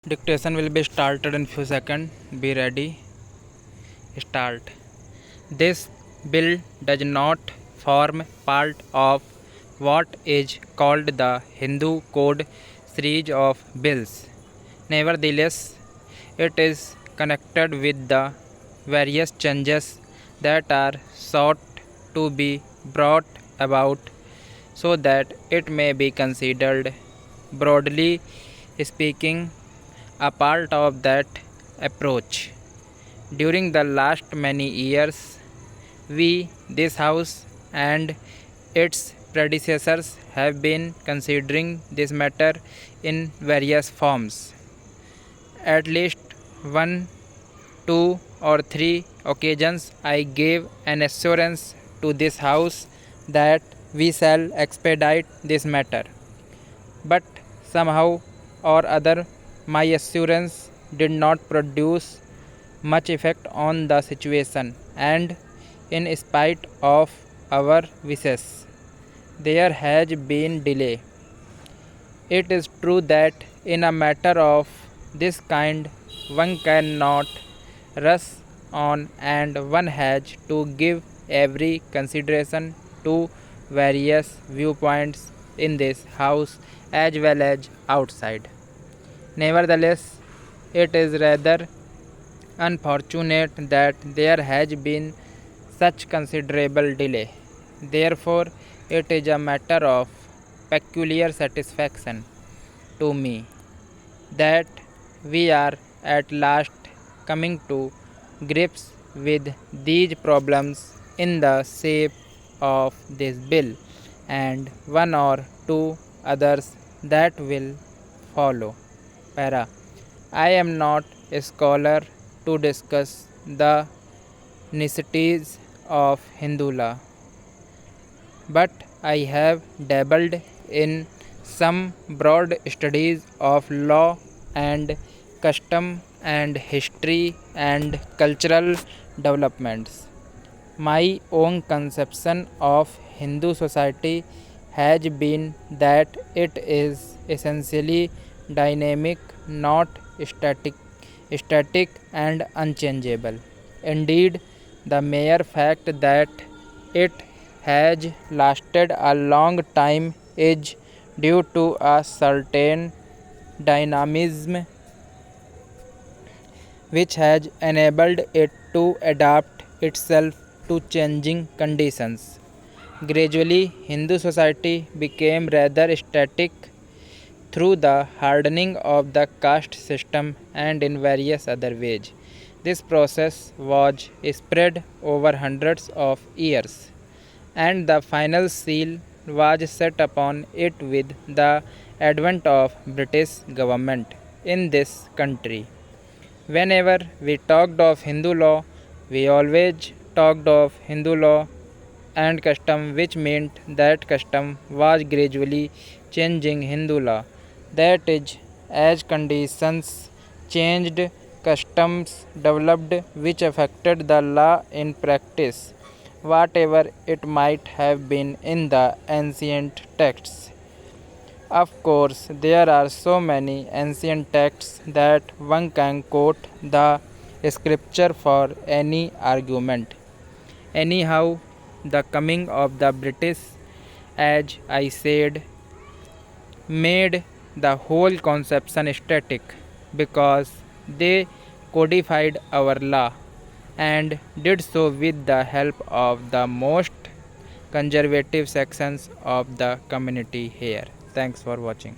Dictation will be started in few seconds. Be ready. Start. This bill does not form part of what is called the Hindu Code series of bills. Nevertheless, it is connected with the various changes that are sought to be brought about so that it may be considered, broadly speaking, a part of that approach. During the last many years, we, this House, and its predecessors have been considering this matter in various forms. At least one, two, or three occasions I gave an assurance to this House that we shall expedite this matter. But somehow or other, my assurance did not produce much effect on the situation, and in spite of our wishes, there has been delay. It is true that in a matter of this kind, one cannot rush on and one has to give every consideration to various viewpoints in this House as well as outside. Nevertheless, it is rather unfortunate that there has been such considerable delay. Therefore, it is a matter of peculiar satisfaction to me that we are at last coming to grips with these problems in the shape of this bill and one or two others that will follow. Para. I am not a scholar to discuss the niceties of Hindu law, but I have dabbled in some broad studies of law and custom and history and cultural developments. My own conception of Hindu society has been that it is essentially dynamic, not static and unchangeable. Indeed, the mere fact that it has lasted a long time is due to a certain dynamism which has enabled it to adapt itself to changing conditions. Gradually, Hindu society became rather static through the hardening of the caste system and in various other ways. This process was spread over hundreds of years, and the final seal was set upon it with the advent of British government in this country. Whenever we talked of Hindu law, we always talked of Hindu law and custom, which meant that custom was gradually changing Hindu law. That is, as conditions changed, customs developed which affected the law in practice, whatever it might have been in the ancient texts. Of course, there are so many ancient texts that one can quote the scripture for any argument. Anyhow, the coming of the British, as I said, made the whole conception static because they codified our law and did so with the help of the most conservative sections of the community here. Thanks for watching.